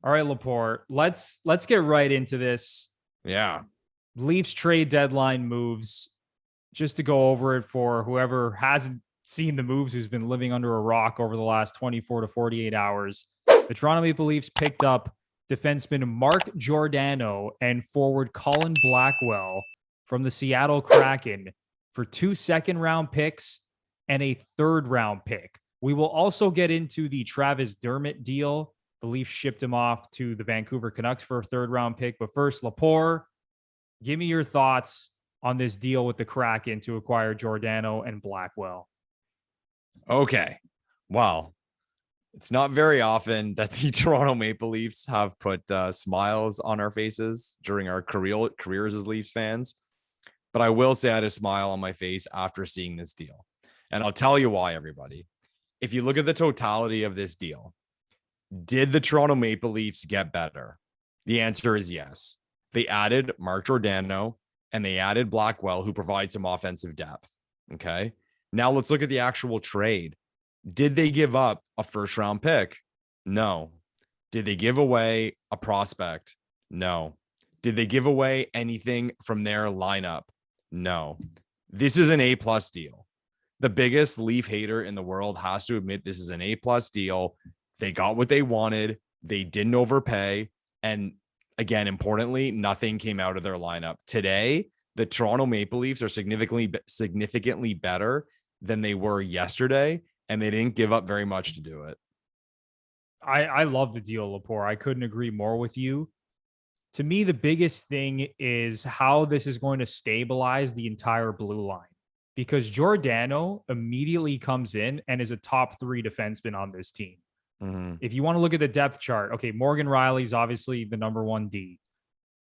All right, Laporte. Let's get right into this. Yeah. Leafs trade deadline moves. Just to go over it for whoever hasn't seen the moves, who's been living under a rock over the last 24 to 48 hours. The Toronto Maple Leafs picked up defenseman Mark Giordano and forward Colin Blackwell from the Seattle Kraken for 2 second-round picks and a third-round pick. We will also get into the Travis Dermott deal. The Leafs shipped him off to the Vancouver Canucks for a third-round pick. But first, Laporte, give me your thoughts on this deal with the Kraken to acquire Giordano and Blackwell. Okay. Well, it's not very often that the Toronto Maple Leafs have put smiles on our faces during our careers as Leafs fans. But I will say I had a smile on my face after seeing this deal. And I'll tell you why, everybody. If you look at the totality of this deal, did the Toronto Maple Leafs get better? The answer is yes. They added Mark Giordano and they added Blackwell, who provides some offensive depth. Okay. Now let's look at the actual trade. Did they give up a first round pick? No. Did they give away a prospect? No. Did they give away anything from their lineup? No. This is an A+ deal. The biggest Leaf hater in the world has to admit this is an A+ deal. They got what they wanted. They didn't overpay. And again, importantly, nothing came out of their lineup. Today, the Toronto Maple Leafs are significantly better than they were yesterday, and they didn't give up very much to do it. I love the deal, Laporte. I couldn't agree more with you. To me, the biggest thing is how this is going to stabilize the entire blue line, because Giordano immediately comes in and is a top 3 defenseman on this team. Mm-hmm. If you want to look at the depth chart, okay, Morgan Riley's obviously the number 1 D.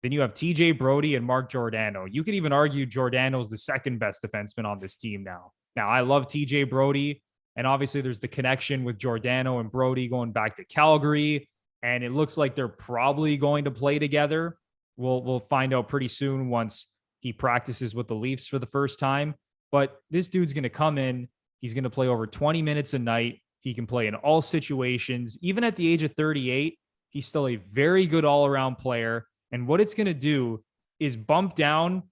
Then you have TJ Brody and Mark Giordano. You could even argue Giordano's the second best defenseman on this team now. Now, I love TJ Brody, and obviously there's the connection with Giordano and Brody going back to Calgary, and it looks like they're probably going to play together. We'll find out pretty soon once he practices with the Leafs for the first time. But this dude's going to come in. He's going to play over 20 minutes a night. He can play in all situations. Even at the age of 38, he's still a very good all-around player. And what it's going to do is bump down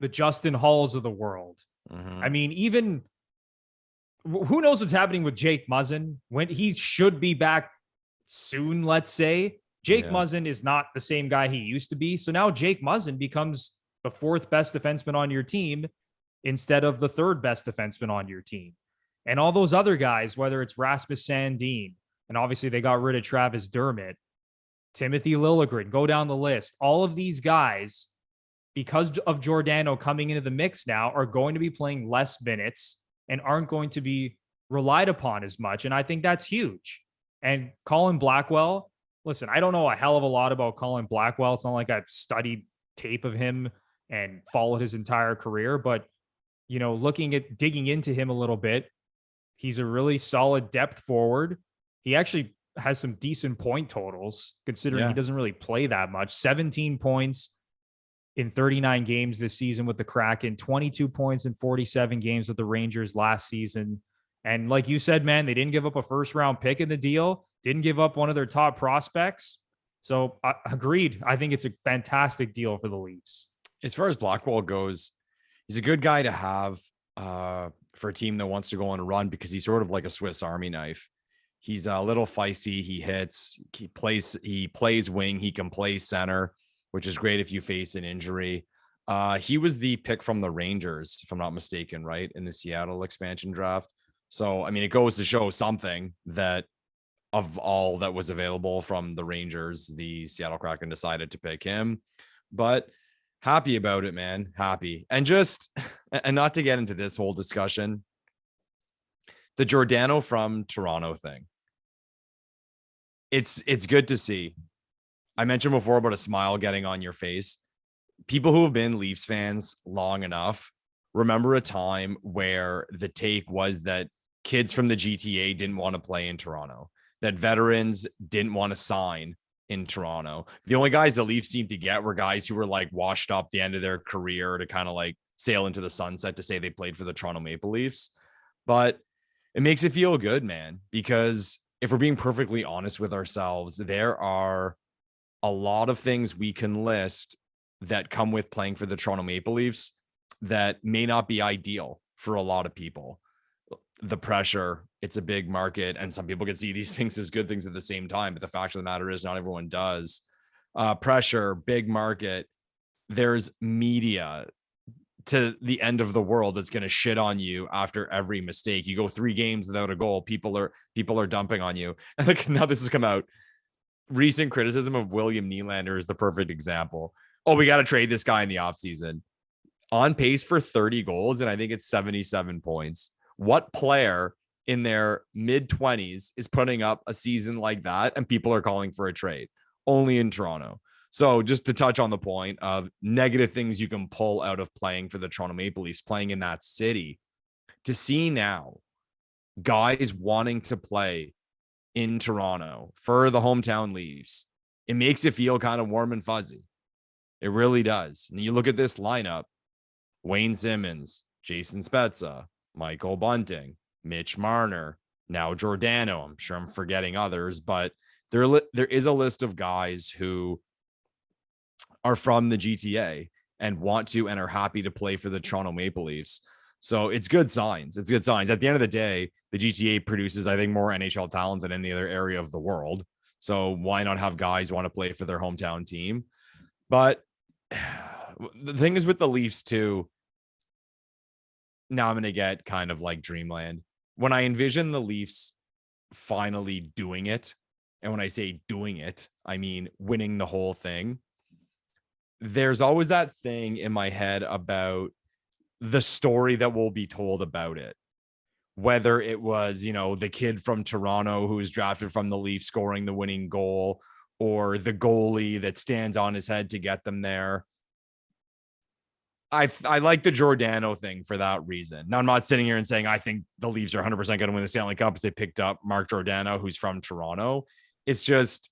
the Justin Halls of the world. Mm-hmm. I mean, even who knows what's happening with Jake Muzzin when he should be back soon, let's say. Jake Muzzin is not the same guy he used to be. So now Jake Muzzin becomes the 4th best defenseman on your team instead of the 3rd best defenseman on your team. And all those other guys, whether it's Rasmus Sandin, and obviously they got rid of Travis Dermott, Timothy Liljegren, go down the list. All of these guys, because of Giordano coming into the mix now, are going to be playing less minutes and aren't going to be relied upon as much. And I think that's huge. And Colin Blackwell, listen, I don't know a hell of a lot about Colin Blackwell. It's not like I've studied tape of him and followed his entire career, but, you know, digging into him a little bit, he's a really solid depth forward. He actually has some decent point totals considering he doesn't really play that much. 17 points in 39 games this season with the Kraken, 22 points in 47 games with the Rangers last season. And like you said, man, they didn't give up a first round pick in the deal, didn't give up one of their top prospects. So agreed. I think it's a fantastic deal for the Leafs. As far as Blackwell goes, he's a good guy to have for a team that wants to go on a run because he's sort of like a Swiss Army knife. He's a little feisty. He hits, he plays wing. He can play center, which is great if you face an injury. He was the pick from the Rangers, if I'm not mistaken, right, in the Seattle expansion draft. So, I mean, it goes to show something that of all that was available from the Rangers, the Seattle Kraken decided to pick him. But happy about it, man. Happy. And not to get into this whole discussion, the Giordano from Toronto thing. It's good to see. I mentioned before about a smile getting on your face. People who have been Leafs fans long enough remember a time where the take was that kids from the GTA didn't want to play in Toronto, that veterans didn't want to sign in Toronto. The only guys the Leafs seemed to get were guys who were like washed up the end of their career to kind of like sail into the sunset to say they played for the Toronto Maple Leafs. But it makes it feel good, man, because if we're being perfectly honest with ourselves, there are a lot of things we can list that come with playing for the Toronto Maple Leafs that may not be ideal for a lot of people. The pressure, it's a big market, and some people can see these things as good things at the same time. But the fact of the matter is, not everyone does. Pressure, big market. There's media to the end of the world that's going to shit on you after every mistake. You go 3 games without a goal, people are dumping on you. And like, now this has come out. Recent criticism of William Nylander is the perfect example. Oh, we got to trade this guy in the offseason. On pace for 30 goals, and I think it's 77 points. What player in their mid-20s is putting up a season like that and people are calling for a trade? Only in Toronto. So just to touch on the point of negative things you can pull out of playing for the Toronto Maple Leafs, playing in that city, to see now guys wanting to play in Toronto for the hometown Leafs, it makes you feel kind of warm and fuzzy. It really does. And you look at this lineup: Wayne Simmons, Jason Spezza, Michael Bunting, Mitch Marner, now Giordano. I'm sure I'm forgetting others, but there is a list of guys who are from the GTA and want to and are happy to play for the Toronto Maple Leafs. So it's good signs. It's good signs. At the end of the day, the GTA produces, I think, more NHL talent than any other area of the world. So why not have guys want to play for their hometown team? But the thing is with the Leafs too, now I'm going to get kind of like dreamland. When I envision the Leafs finally doing it, and when I say doing it, I mean winning the whole thing, there's always that thing in my head about the story that will be told about it. Whether it was, the kid from Toronto who was drafted from the Leafs scoring the winning goal, or the goalie that stands on his head to get them there. I like the Giordano thing for that reason. Now, I'm not sitting here and saying I think the Leafs are 100% going to win the Stanley Cup because they picked up Mark Giordano, who's from Toronto. It's just,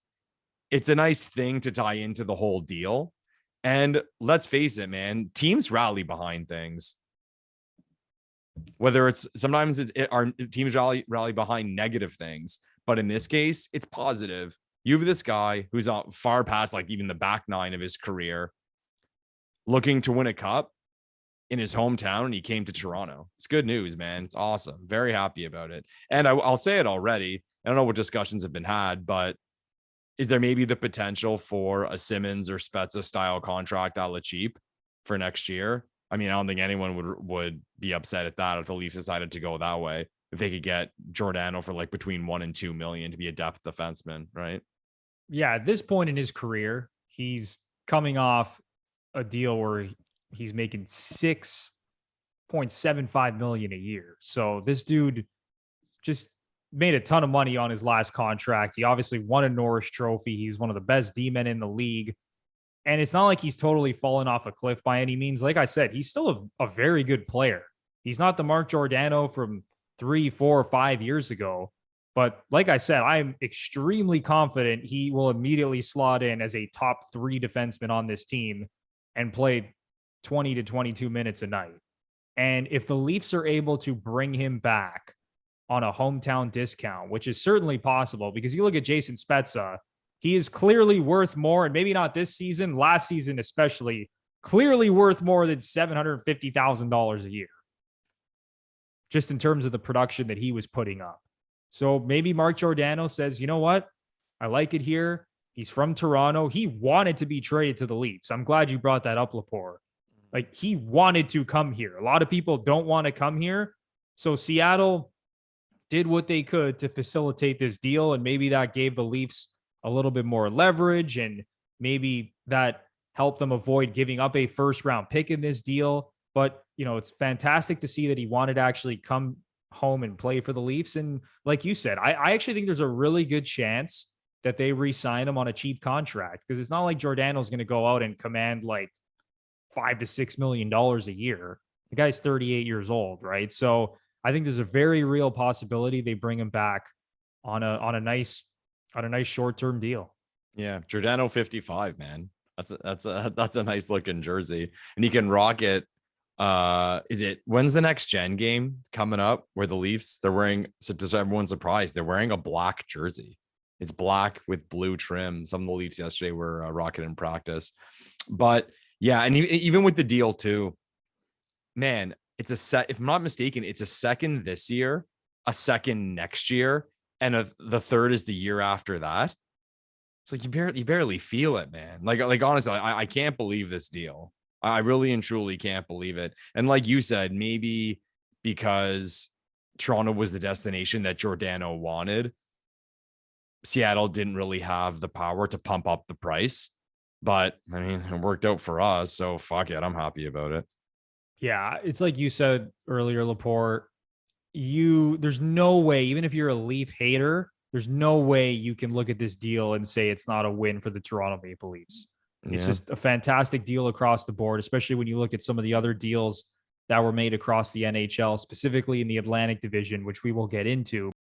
it's a nice thing to tie into the whole deal. And let's face it, man, teams rally behind things. Whether it's sometimes our teams rally behind negative things, but in this case, it's positive. You have this guy who's far past like even the back nine of his career, looking to win a cup in his hometown, and he came to Toronto. It's good news, man. It's awesome. Very happy about it. And I'll say it already. I don't know what discussions have been had, but is there maybe the potential for a Simmons or Spezza style contract a la cheap for next year? I mean, I don't think anyone would be upset at that if the Leafs decided to go that way. If they could get Giordano for like between $1 and $2 million to be a depth defenseman, right? Yeah, at this point in his career, he's coming off a deal where he's making $6.75 million a year. So this dude just made a ton of money on his last contract. He obviously won a Norris Trophy. He's one of the best D-men in the league. And it's not like he's totally fallen off a cliff by any means. Like I said, he's still a very good player. He's not the Mark Giordano from 3, 4, 5 years ago. But like I said, I'm extremely confident he will immediately slot in as a top 3 defenseman on this team and play 20 to 22 minutes a night. And if the Leafs are able to bring him back on a hometown discount, which is certainly possible, because you look at Jason Spezza, he is clearly worth more, and maybe not this season, last season especially, clearly worth more than $750,000 a year, just in terms of the production that he was putting up. So maybe Mark Giordano says, you know what? I like it here. He's from Toronto. He wanted to be traded to the Leafs. I'm glad you brought that up, Lepore. Like, he wanted to come here. A lot of people don't want to come here. So Seattle did what they could to facilitate this deal, and maybe that gave the Leafs a little bit more leverage, and maybe that helped them avoid giving up a first-round pick in this deal. But, it's fantastic to see that he wanted to actually come home and play for the Leafs. And like you said, I actually think there's a really good chance that they re-sign him on a cheap contract, because it's not like Giordano's going to go out and command like $5 to $6 million a year. The guy's 38 years old, right? So I think there's a very real possibility they bring him back on a nice short-term deal. Yeah, Giordano 55, man. That's a nice looking jersey, and he can rock it When's the next gen game coming up where the Leafs, they're wearing, so to everyone's surprise, they're wearing a black jersey. It's black with blue trim. Some of the Leafs yesterday were rocking in practice. But yeah, and even with the deal too, man, it's a set. If I'm not mistaken, it's a second this year, a second next year, and the third is the year after that. It's like you barely feel it, man. Like honestly, I can't believe this deal. I really and truly can't believe it. And like you said, maybe because Toronto was the destination that Giordano wanted, Seattle didn't really have the power to pump up the price. But I mean, it worked out for us, so fuck it. I'm happy about it. Yeah, it's like you said earlier, Laporte. There's no way, even if you're a Leaf hater, there's no way you can look at this deal and say it's not a win for the Toronto Maple Leafs. It's just a fantastic deal across the board, especially when you look at some of the other deals that were made across the NHL, specifically in the Atlantic Division, which we will get into.